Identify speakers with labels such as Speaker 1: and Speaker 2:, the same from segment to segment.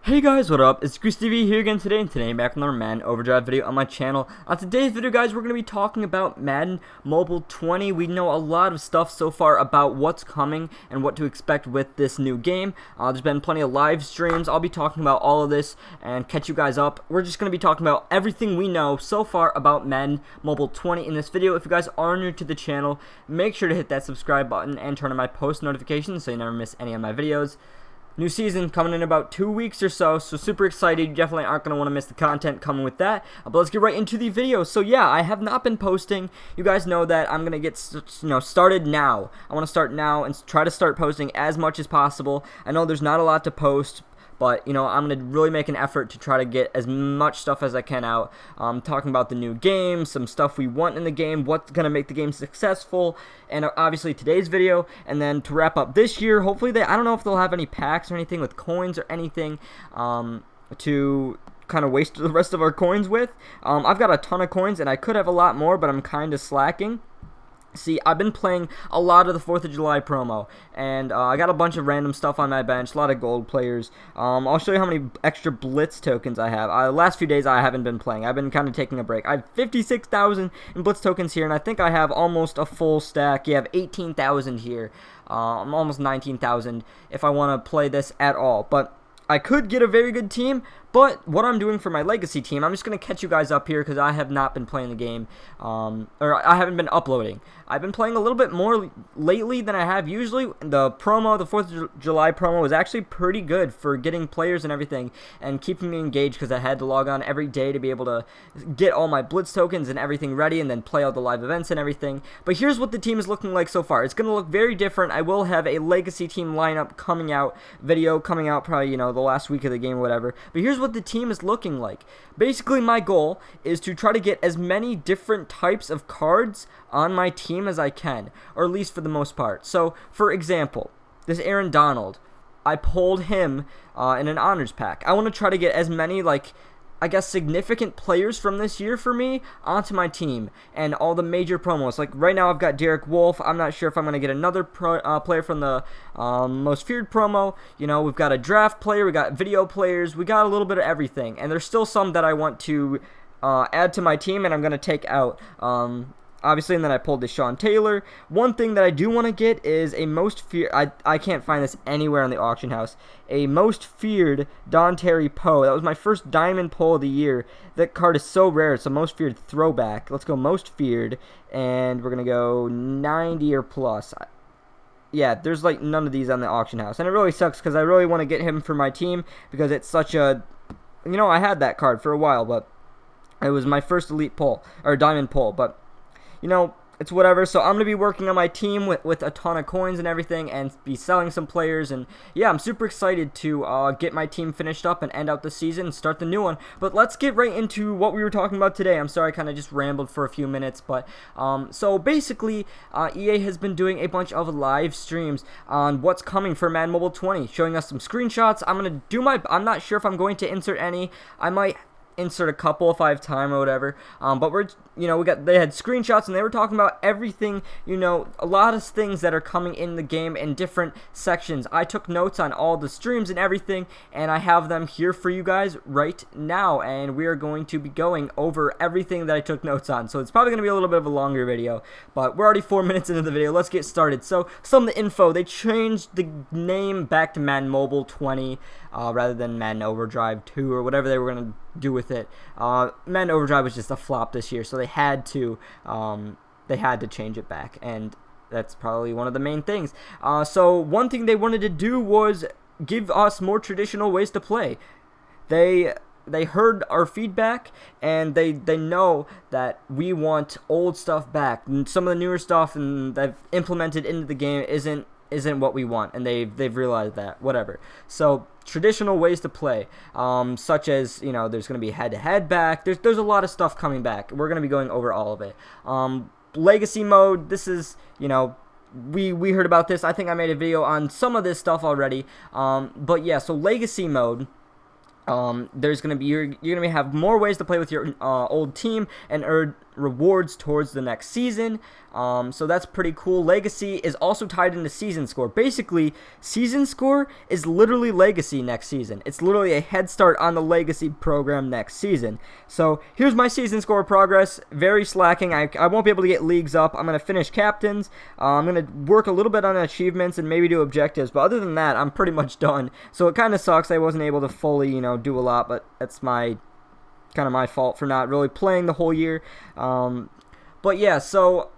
Speaker 1: Hey guys, what up? It's GreaseTV here again today, and today I'm back with another Madden Overdrive video on my channel. On today's video, guys, we're going to be talking about Madden Mobile 20. We know a lot of stuff so far about what's coming and what to expect with this new game. There's been plenty of live streams. I'll be talking about all of this and catch you guys up. We're just going to be talking about everything we know so far about Madden Mobile 20 in this video. If you guys are new to the channel, make sure to hit that subscribe button and turn on my post notifications so you never miss any of my videos. New season coming in about 2 weeks or so super excited. You definitely aren't going to want to miss the content coming with that. But let's get right into the video. So yeah, I have not been posting. You guys know that I'm going to get started now. I want to start now and try to start posting as much as possible. I know there's not a lot to post, but, I'm going to really make an effort to try to get as much stuff as I can out. Talking about the new game, some stuff we want in the game, what's going to make the game successful, and obviously today's video. And then to wrap up this year, hopefully I don't know if they'll have any packs or anything with coins or anything to kind of waste the rest of our coins with. I've got a ton of coins, and I could have a lot more, but I'm kind of slacking. See, I've been playing a lot of the 4th of July promo, and I got a bunch of random stuff on my bench, a lot of gold players. I'll show you how many extra Blitz tokens I have. The last few days I haven't been playing. I've been kind of taking a break. I have 56,000 in Blitz tokens here, and I think I have almost a full stack. You have 18,000 here. I'm almost 19,000 if I want to play this at all, but I could get a very good team. But what I'm doing for my legacy team, I'm just going to catch you guys up here because I have not been playing the game, or I haven't been uploading. I've been playing a little bit more lately than I have usually. The 4th of July promo was actually pretty good for getting players and everything and keeping me engaged because I had to log on every day to be able to get all my Blitz tokens and everything ready and then play all the live events and everything. But here's what the team is looking like so far. It's going to look very different. I will have a legacy team lineup coming out, probably, the last week of the game or whatever. But here's what the team is looking like. Basically, my goal is to try to get as many different types of cards on my team as I can, or at least for the most part. So, for example, this Aaron Donald, I pulled him in an honors pack. I want to try to get as many, I guess, significant players from this year for me onto my team, and all the major promos. Like right now I've got Derek Wolf. I'm not sure if I'm going to get another player from the most feared promo. We've got a draft player, we got video players, we got a little bit of everything, and there's still some that I want to add to my team and I'm going to take out. Obviously, and then I pulled Deshaun Taylor. One thing that I do want to get is a most feared. I can't find this anywhere in the auction house. A most feared Don Terry Poe. That was my first diamond pull of the year. That card is so rare. It's a most feared throwback. Let's go most feared, and we're gonna go 90 or plus. Yeah, there's none of these on the auction house, and it really sucks because I really want to get him for my team because it's such a. I had that card for a while, but it was my first elite pull or diamond pull, but. It's whatever. So I'm going to be working on my team with a ton of coins and everything and be selling some players. And yeah, I'm super excited to get my team finished up and end out the season and start the new one. But let's get right into what we were talking about today. I'm sorry I kind of just rambled for a few minutes. But so basically, EA has been doing a bunch of live streams on what's coming for Madden Mobile 20, showing us some screenshots. I'm not sure if I'm going to insert any. I might insert a couple if I have time or whatever, but they had screenshots and they were talking about everything, a lot of things that are coming in the game in different sections. I took notes on all the streams and everything, and I have them here for you guys right now, and we are going to be going over everything that I took notes on. So it's probably going to be a little bit of a longer video, but we're already 4 minutes into the video. Let's get started. So some of the info: they changed the name back to Madden Mobile 20 rather than Madden Overdrive 2 or whatever they were going to do with it. Madden Overdrive was just a flop this year, so they had to change it back, and that's probably one of the main things. So one thing they wanted to do was give us more traditional ways to play. They heard our feedback, and they know that we want old stuff back, and some of the newer stuff and they've implemented into the game isn't what we want, and they've realized that, whatever. So traditional ways to play, such as, there's going to be head-to-head back. There's a lot of stuff coming back. We're going to be going over all of it. Legacy mode, this is, we heard about this. I think I made a video on some of this stuff already. But yeah, so legacy mode, you're gonna have more ways to play with your old team and rewards towards the next season. So that's pretty cool. Legacy is also tied into season score. Basically, season score is literally legacy next season. It's literally a head start on the legacy program next season. So here's my season score progress. Very slacking. I won't be able to get leagues up. I'm going to finish captains. I'm going to work a little bit on achievements and maybe do objectives. But other than that, I'm pretty much done. So it kind of sucks. I wasn't able to fully, do a lot. But that's kind of my fault for not really playing the whole year. But yeah, so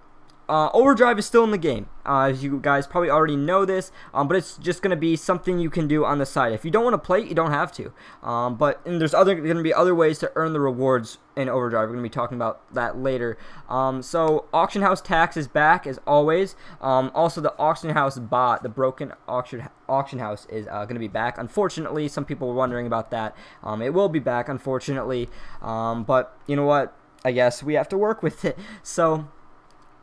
Speaker 1: Overdrive is still in the game. As you guys probably already know this, but it's just going to be something you can do on the side. If you don't want to play it, you don't have to. And there's going to be other ways to earn the rewards in Overdrive. We're going to be talking about that later. So Auction House Tax is back as always. Also, the Auction House bot, the broken auction house, is going to be back. Unfortunately, some people were wondering about that. It will be back, unfortunately. But you know what? I guess we have to work with it. So.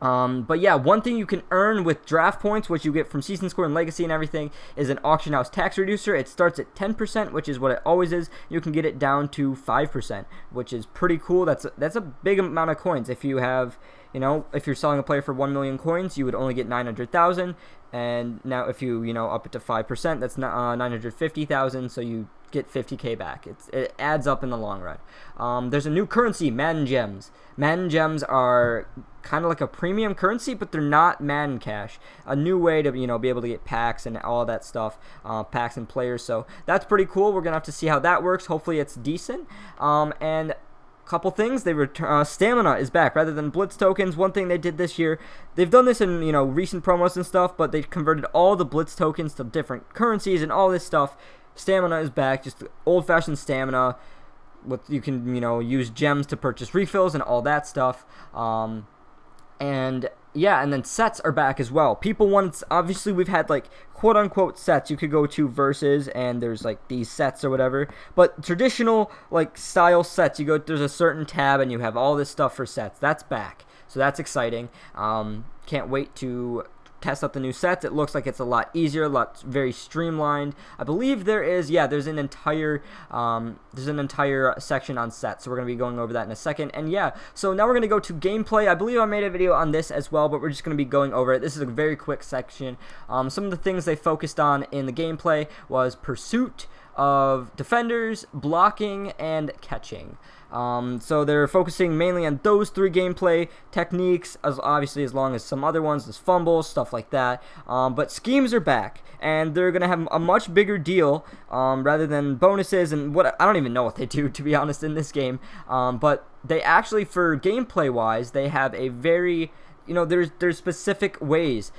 Speaker 1: But yeah, one thing you can earn with draft points, which you get from season score and legacy and everything, is an auction house tax reducer. It starts at 10%, which is what it always is. You can get it down to 5%, which is pretty cool. That's a big amount of coins. If you have, if you're selling a player for 1 million coins, you would only get 900,000. And now if you, up it to 5%, that's 950,000. So you get 50k back. It adds up in the long run. There's a new currency, Madden Gems. Madden Gems are kind of like a premium currency, but they're not Madden Cash. A new way to be able to get packs and all that stuff, packs and players. So that's pretty cool. We're gonna have to see how that works. Hopefully it's decent. And couple things, stamina is back rather than blitz tokens. One thing they did this year, they've done this in recent promos and stuff, but they converted all the blitz tokens to different currencies and all this stuff. Stamina is back, just old-fashioned stamina. You can use gems to purchase refills and all that stuff. And yeah, and then sets are back as well. People want, obviously we've had like quote unquote sets. You could go to versus and there's like these sets or whatever. But traditional like style sets, there's a certain tab and you have all this stuff for sets. That's back. So that's exciting. Can't wait to test out the new sets. It looks like it's a lot easier, very streamlined. I believe there's an entire section on sets, so we're going to be going over that in a second. And yeah, so now we're going to go to gameplay. I believe I made a video on this as well, but we're just going to be going over it. This is a very quick section. Some of the things they focused on in the gameplay was pursuit of defenders, blocking, and catching. So they're focusing mainly on those three gameplay techniques, as long as some other ones, there's fumbles, stuff like that. But schemes are back, and they're gonna have a much bigger deal rather than bonuses and what I don't even know what they do, to be honest, in this game. But they actually, for gameplay wise, they have a very there's specific ways,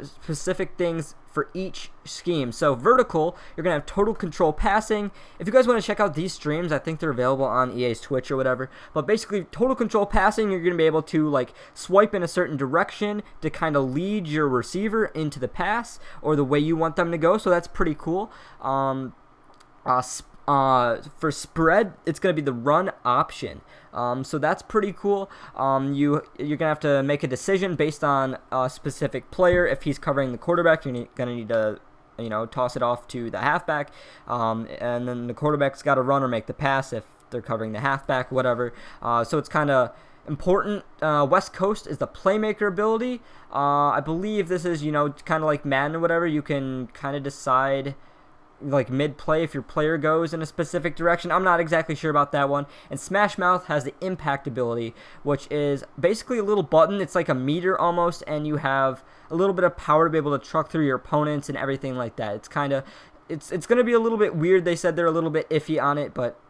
Speaker 1: specific things for each scheme. So vertical, you're going to have total control passing. If you guys want to check out these streams, I think they're available on EA's Twitch or whatever. But basically, total control passing, you're going to be able to like swipe in a certain direction to kind of lead your receiver into the pass or the way you want them to go. So that's pretty cool. For spread, it's going to be the run option. So that's pretty cool. You're going to have to make a decision based on a specific player. If he's covering the quarterback, you're going to need to toss it off to the halfback. And then the quarterback's got to run or make the pass if they're covering the halfback, whatever. So it's kind of important. West Coast is the playmaker ability. I believe this is, kind of like Madden or whatever. You can kind of decide like mid-play if your player goes in a specific direction. I'm not exactly sure about that one. And Smash Mouth has the impact ability, which is basically a little button. It's like a meter almost, and you have a little bit of power to be able to truck through your opponents and everything like that. It's kind of it's going to be a little bit weird. They said they're a little bit iffy on it, but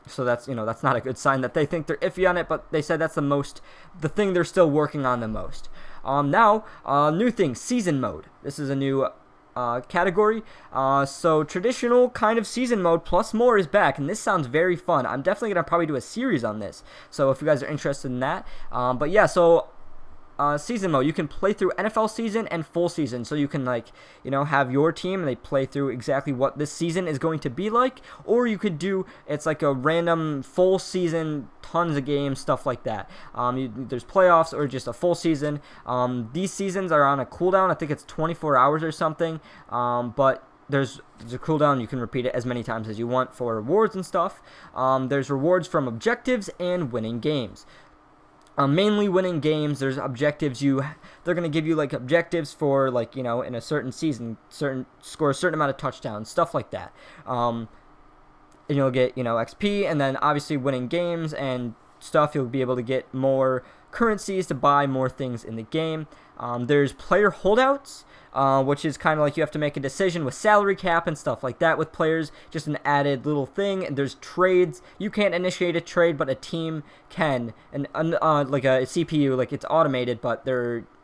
Speaker 1: so that's that's not a good sign that they think they're iffy on it, but they said that's the thing they're still working on the most. Now, new thing, season mode. This is a new category. So traditional kind of season mode plus more is back, and this sounds very fun. I'm definitely gonna probably do a series on this, so if you guys are interested in that. But yeah, so season mode, you can play through NFL season and full season, so you can have your team and they play through exactly what this season is going to be like, or you could do it's like a random full season, tons of games, stuff like that. There's playoffs or just a full season. These seasons are on a cooldown. I think it's 24 hours or something, but there's a cooldown. You can repeat it as many times as you want for rewards and stuff. There's rewards from objectives and winning games. Mainly winning games. There's objectives they're going to give you like objectives for like, in a certain season, score a certain amount of touchdowns, stuff like that. And you'll get, XP, and then obviously winning games and stuff, you'll be able to get more currencies to buy more things in the game. There's player holdouts, which is kind of like you have to make a decision with salary cap and stuff like that with players, just an added little thing. And there's trades. You can't initiate a trade, but a team can. And like a CPU, like it's automated, but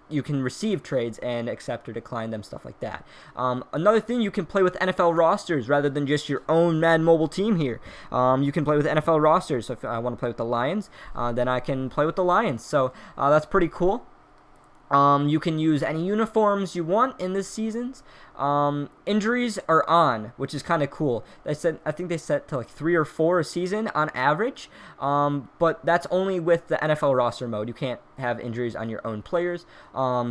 Speaker 1: you can receive trades and accept or decline them, stuff like that. Another thing, you can play with NFL rosters rather than just your own Madden Mobile team here. You can play with NFL rosters. So if I want to play with the Lions, then I can play with the Lions. So that's pretty cool. You can use any uniforms you want in this season's. Injuries are on, which is kind of cool. I think they set to like 3 or 4 a season on average. But that's only with the NFL roster mode. You can't have injuries on your own players.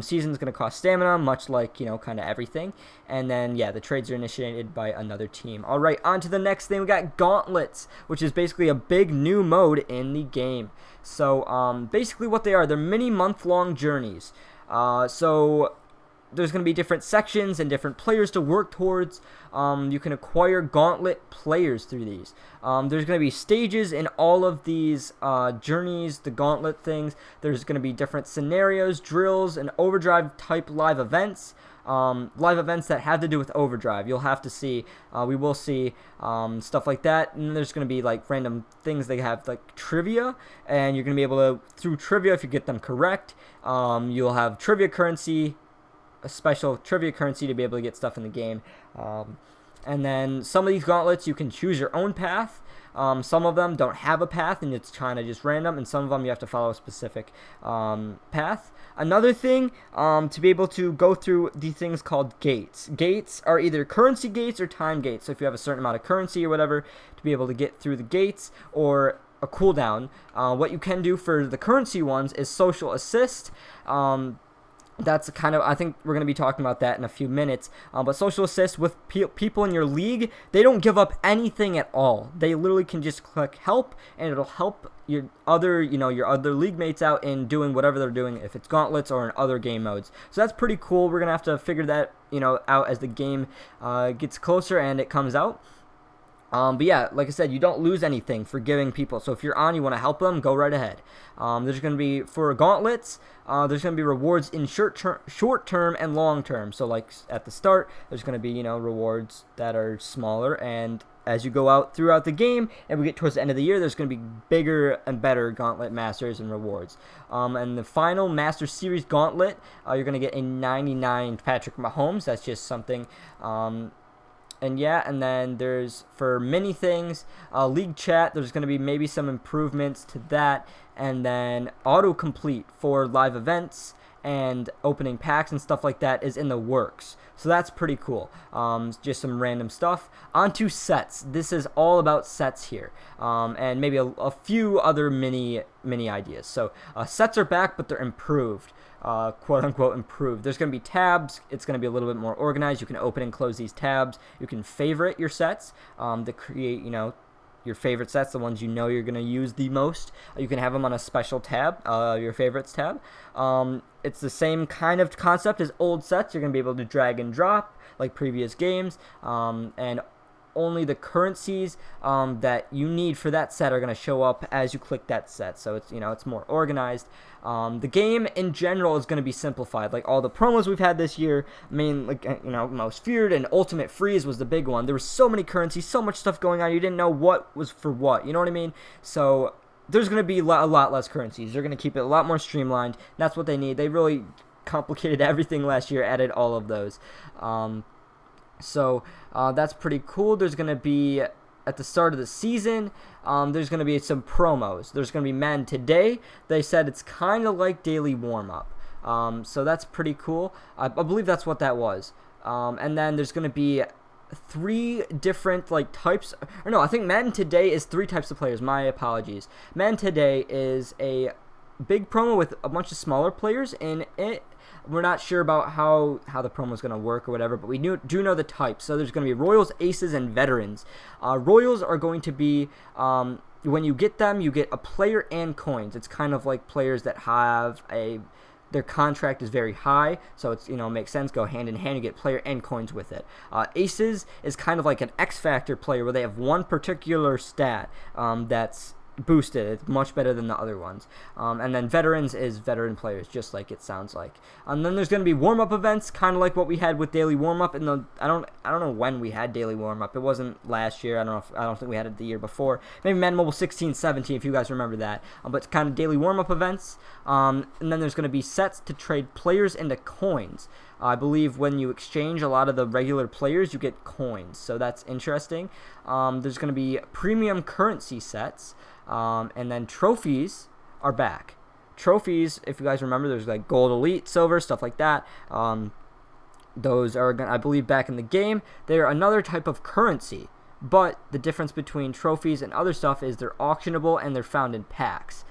Speaker 1: Season's going to cost stamina, much like, kind of everything. And then, yeah, the trades are initiated by another team. All right, on to the next thing. We got Gauntlets, which is basically a big new mode in the game. So, basically what they are, they're mini month-long journeys. So there's going to be different sections and different players to work towards. You can acquire Gauntlet players through these. There's going to be stages in all of these journeys, the Gauntlet things. There's going to be different scenarios, drills, and Overdrive type live events. Live events that have to do with Overdrive. You'll have to see, we will see stuff like that. And there's going to be like random things. They have like trivia, and you're going to be able to, through trivia, if you get them correct, you'll have trivia currency, a special trivia currency to be able to get stuff in the game. And then some of these gauntlets, you can choose your own path. Some of them don't have a path, and it's kind of just random, and some of them you have to follow a specific path. Another thing, to be able to go through the things called gates. Gates are either currency gates or time gates. So if you have a certain amount of currency or whatever, to be able to get through the gates, or a cooldown. What you can do for the currency ones is social assist. That's kind of, I think we're going to be talking about that in a few minutes. But social assist with people in your league, they don't give up anything at all. They literally can just click help, and it'll help your other league mates out in doing whatever they're doing, if it's gauntlets or in other game modes. So that's pretty cool. We're going to have to figure that, out as the game gets closer and it comes out. But yeah, like I said, you don't lose anything for giving people. So if you're on, you want to help them, go right ahead. There's going to be, for gauntlets, there's going to be rewards in short term and long term. So like at the start, there's going to be, rewards that are smaller. And as you go out throughout the game and we get towards the end of the year, there's going to be bigger and better Gauntlet Masters and rewards. And the final Master Series Gauntlet, you're going to get a 99 Patrick Mahomes. That's just something... And yeah, and then there's, for many things, league chat, there's going to be maybe some improvements to that. And then autocomplete for live events and opening packs and stuff like that is in the works. So that's pretty cool. Just some random stuff. Onto sets. This is all about sets here. And maybe a few other mini ideas. So sets are back, but they're improved. Quote-unquote improved. There's going to be tabs. It's going to be a little bit more organized. You can open and close these tabs. You can favorite your sets to create, your favorite sets, the ones you're going to use the most. You can have them on a special tab, your favorites tab. It's the same kind of concept as old sets. You're going to be able to drag and drop like previous games, and only the currencies that you need for that set are going to show up as you click that set. So it's it's more organized. The game in general is going to be simplified. Like all the promos we've had this year, Most Feared and Ultimate Freeze was the big one. There was so many currencies, so much stuff going on. You didn't know what was for what. You know what I mean? So there's going to be a lot less currencies. They're going to keep it a lot more streamlined. That's what they need. They really complicated everything last year, added all of those. So that's pretty cool. There's going to be, at the start of the season, there's going to be some promos. There's going to be Madden Today. They said it's kind of like daily warm-up. So that's pretty cool. I believe that's what that was. And then there's going to be 3 different types. Or no, I think Madden Today is 3 types of players. My apologies. Madden Today is a big promo with a bunch of smaller players in it. We're not sure about how the promo is going to work or whatever, but we do know the types. So there's going to be Royals, Aces, and Veterans. Royals are going to be, when you get them, you get a player and coins. It's kind of like players that have their contract is very high, so it's, makes sense, go hand in hand. You get player and coins with it. Aces is kind of like an X Factor player where they have one particular stat that's boosted. It's much better than the other ones. And then veterans is veteran players, just like it sounds like. And then there's going to be warm-up events, kind of like what we had with daily warm-up. I don't know when we had daily warm-up. It wasn't last year. I don't think we had it the year before. Maybe Madden Mobile 16, 17, if you guys remember that. But it's kind of daily warm-up events. And then there's going to be sets to trade players into coins. I believe when you exchange a lot of the regular players, you get coins. So that's interesting. There's going to be premium currency sets. And then trophies are back. Trophies, if you guys remember, there's like gold, elite, silver, stuff like that. Those are, I believe, back in the game. They're another type of currency, but the difference between trophies and other stuff is they're auctionable and they're found in packs.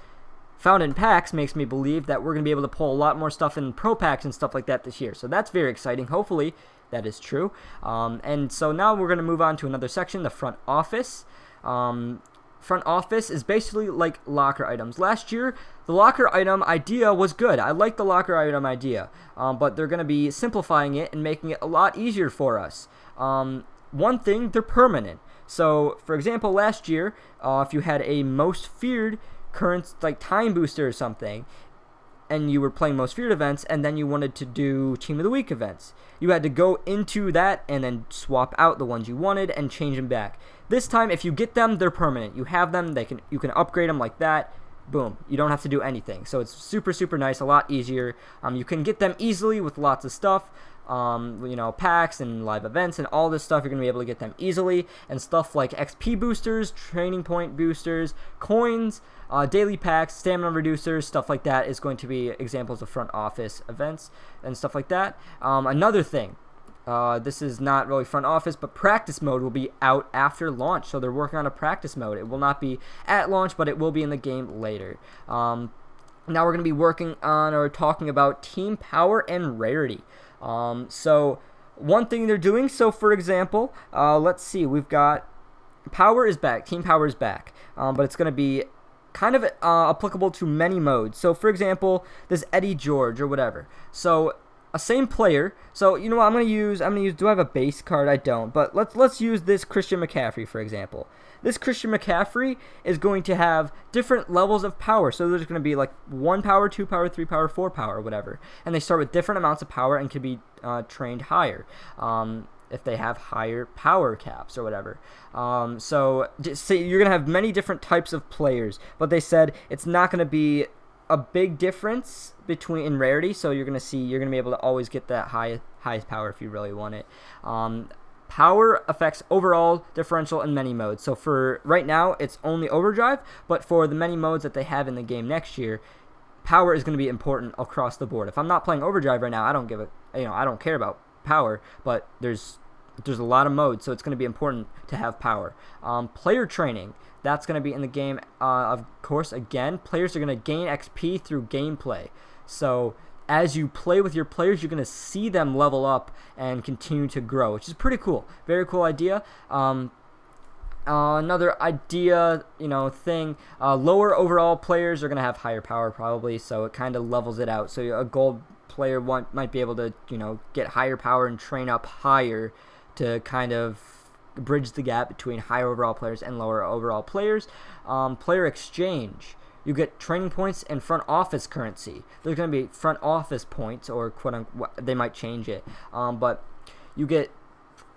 Speaker 1: Found in packs makes me believe that we're going to be able to pull a lot more stuff in pro packs and stuff like that this year. So that's very exciting. Hopefully that is true. And so now we're going to move on to another section, the front office. Front office is basically like locker items. Last year, the locker item idea was good. I like the locker item idea, but they're going to be simplifying it and making it a lot easier for us. One thing, they're permanent. So, for example, last year, if you had a most feared current, like time booster or something, and you were playing most feared events, and then you wanted to do team of the week events, you had to go into that and then swap out the ones you wanted and change them back. This time, if you get them, they're permanent. You have them, you can upgrade them like that. Boom. You don't have to do anything. So it's super, super nice, a lot easier. You can get them easily with lots of stuff. Packs and live events and all this stuff, you're going to be able to get them easily. And stuff like XP boosters, training point boosters, coins, daily packs, stamina reducers, stuff like that is going to be examples of front office events and stuff like that. Another thing, this is not really front office, but practice mode will be out after launch. So they're working on a practice mode. It will not be at launch, but it will be in the game later. Now we're going to be working on or talking about team power and rarity. So one thing they're doing, so for example, let's see, we've got power is back, team power is back, but it's going to be kind of applicable to many modes. So for example, this Eddie George or whatever. So a same player. So you know what I'm going to use, do I have a base card? I don't, but let's use this Christian McCaffrey, for example. This Christian McCaffrey is going to have different levels of power. So there's going to be like 1 power, 2 power, 3 power, 4 power, whatever. And they start with different amounts of power and can be trained higher if they have higher power caps or whatever. So you're going to have many different types of players. But they said it's not going to be a big difference in rarity. So you're going to be able to always get that highest power if you really want it. Power affects overall, differential, and many modes. So for right now, it's only overdrive, but for the many modes that they have in the game next year, power is going to be important across the board. If I'm not playing overdrive right now, I don't care about power, but there's a lot of modes, so it's going to be important to have power. Player training, that's going to be in the game. Of course, again, players are going to gain XP through gameplay. So as you play with your players, you're going to see them level up and continue to grow, which is pretty cool. Very cool idea. Another idea, thing, lower overall players are going to have higher power probably, so it kind of levels it out. So a gold player might be able to, get higher power and train up higher to kind of bridge the gap between higher overall players and lower overall players. Player exchange. You get training points and front office currency. There's going to be front office points, or quote-unquote, they might change it. But you get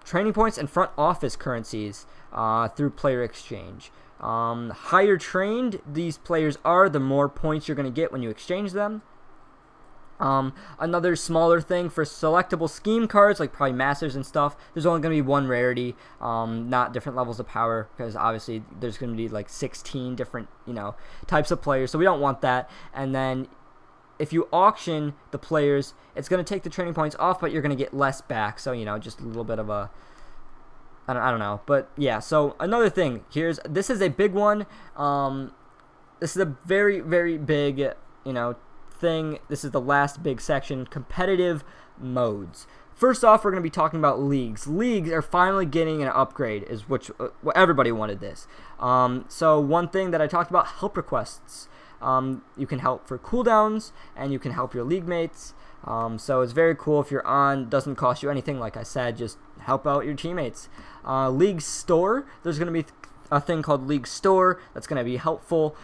Speaker 1: training points and front office currencies through player exchange. Higher trained these players are, the more points you're going to get when you exchange them. Another smaller thing for selectable scheme cards, like probably masters and stuff, there's only going to be one rarity, not different levels of power, because obviously there's going to be like 16 different, types of players, so we don't want that. And then if you auction the players, it's going to take the training points off, but you're going to get less back, so, just a little bit of a, I don't know, but yeah. So another thing, this is a big one, this is a very, very big, thing. This is the last big section, competitive modes. first off, we're going to be talking about leagues. Leagues are finally getting an upgrade, is what everybody wanted this. So one thing that I talked about, help requests. You can help for cooldowns, and you can help your league mates. So it's very cool if you're on. Doesn't cost you anything, like I said, just help out your teammates. League store, there's going to be a thing called League Store that's going to be helpful.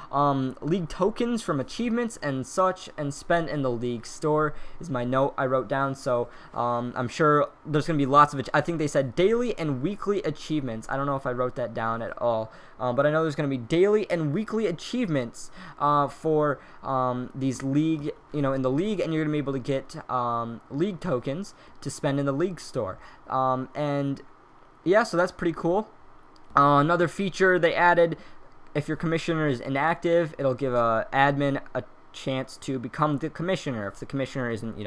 Speaker 1: League tokens from achievements and such, and spend in the League Store is my note I wrote down. So I'm sure there's going to be lots of I think they said daily and weekly achievements. I don't know if I wrote that down at all, but I know there's going to be daily and weekly achievements for these league, in the league, and you're going to be able to get league tokens to spend in the League Store. And yeah, so that's pretty cool. Another feature they added, if your commissioner is inactive, it'll give a admin a chance to become the commissioner. If the commissioner isn't,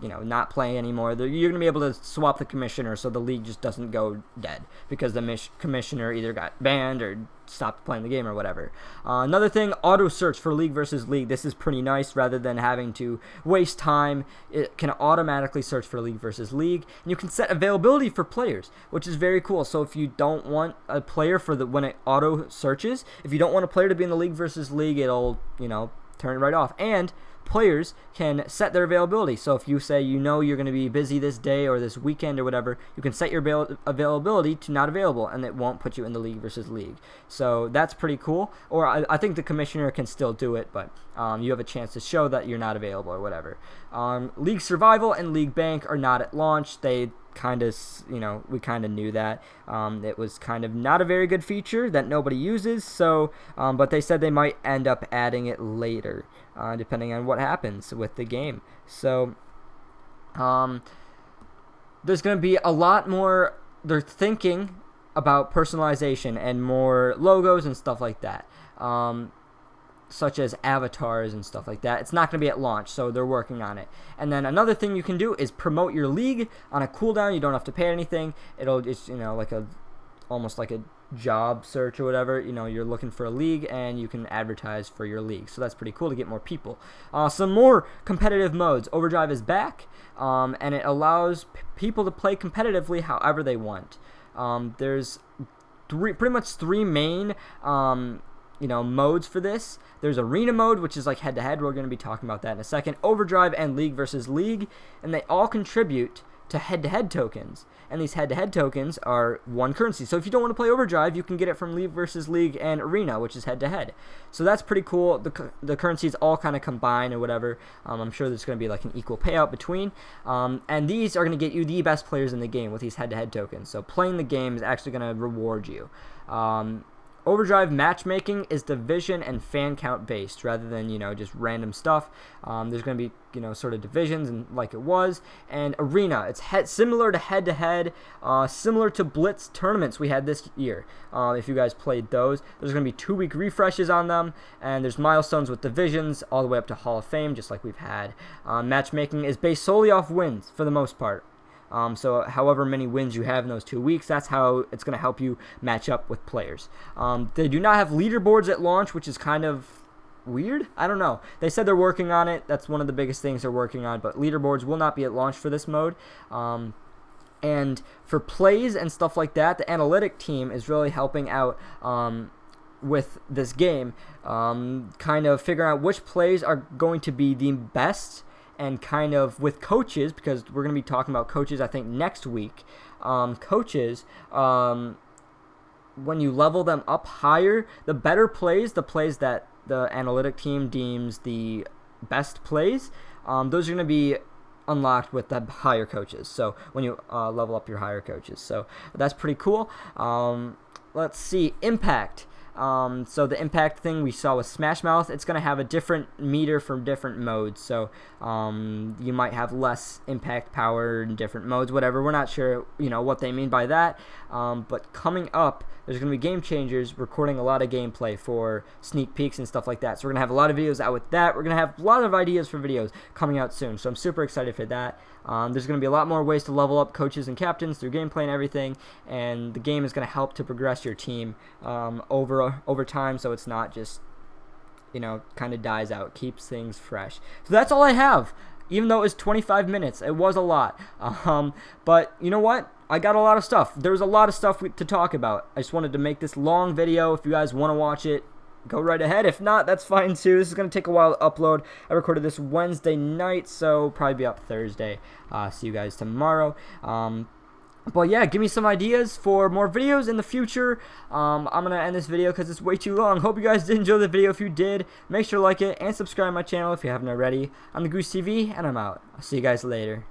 Speaker 1: not playing anymore, you're going to be able to swap the commissioner so the league just doesn't go dead because the commissioner either got banned or stopped playing the game or whatever. Another thing, auto search for league versus league. This is pretty nice. Rather than having to waste time, it can automatically search for league versus league, and you can set availability for players, which is very cool. So if you don't want a player when it auto searches, if you don't want a player to be in the league versus league, it'll turn it right off. And players can set their availability. So if you say you're going to be busy this day or this weekend or whatever, you can set your availability to not available, and it won't put you in the league versus league. So that's pretty cool. Or I think the commissioner can still do it, but you have a chance to show that you're not available or whatever. League survival and league bank are not at launch. They kind of, we kind of knew that. It was kind of not a very good feature that nobody uses, so but they said they might end up adding it later, depending on what happens with the game. So there's going to be a lot more. They're thinking about personalization and more logos and stuff like that, such as avatars and stuff like that. It's not going to be at launch, so they're working on it. And then another thing you can do is promote your league on a cooldown. You don't have to pay anything. It's almost like a job search or whatever. You're looking for a league and you can advertise for your league. So that's pretty cool to get more people. Some more competitive modes. Overdrive is back, and it allows people to play competitively however they want. There's pretty much three main modes for this. There's arena mode, which is like head-to-head. We're going to be talking about that in a second. Overdrive and league versus league, and they all contribute to head-to-head tokens. And these head-to-head tokens are one currency. So if you don't want to play Overdrive, you can get it from league versus league and arena, which is head-to-head. So that's pretty cool. The currencies all kind of combine or whatever. I'm sure there's going to be like an equal payout between. And these are going to get you the best players in the game with these head-to-head tokens. So playing the game is actually going to reward you. Overdrive matchmaking is division and fan count based rather than, just random stuff. There's going to be, sort of divisions and like it was. And arena, it's similar to head-to-head, similar to Blitz tournaments we had this year. If you guys played those, there's going to be 2-week refreshes on them. And there's milestones with divisions all the way up to Hall of Fame, just like we've had. Matchmaking is based solely off wins for the most part. So however many wins you have in those 2 weeks, that's how it's going to help you match up with players. They do not have leaderboards at launch, which is kind of weird. I don't know. They said they're working on it. That's one of the biggest things they're working on, but leaderboards will not be at launch for this mode. And for plays and stuff like that, the analytic team is really helping out with this game, kind of figuring out which plays are going to be the best. And kind of with coaches, because we're going to be talking about coaches, I think, next week. Coaches, when you level them up higher, the better plays, the plays that the analytic team deems the best plays, those are going to be unlocked with the higher coaches. So when you level up your higher coaches. So that's pretty cool. Let's see. Impact. So the impact thing we saw with Smash Mouth, it's going to have a different meter for different modes. So you might have less impact power in different modes, whatever. We're not sure, what they mean by that. But coming up, there's going to be Game Changers recording a lot of gameplay for sneak peeks and stuff like that. So we're going to have a lot of videos out with that. We're going to have a lot of ideas for videos coming out soon. So I'm super excited for that. There's going to be a lot more ways to level up coaches and captains through gameplay and everything. And the game is going to help to progress your team over time, so it's not just, kind of dies out. Keeps things fresh. So that's all I have. Even though it was 25 minutes, it was a lot. But you know what? I got a lot of stuff. There's a lot of stuff to talk about. I just wanted to make this long video. If you guys want to watch it, go right ahead. If not, that's fine too. This is going to take a while to upload. I recorded this Wednesday night, so probably be up Thursday. See you guys tomorrow. But yeah, give me some ideas for more videos in the future. I'm going to end this video because it's way too long. Hope you guys did enjoy the video. If you did, make sure to like it and subscribe to my channel if you haven't already. I'm the Goose TV, and I'm out. I'll see you guys later.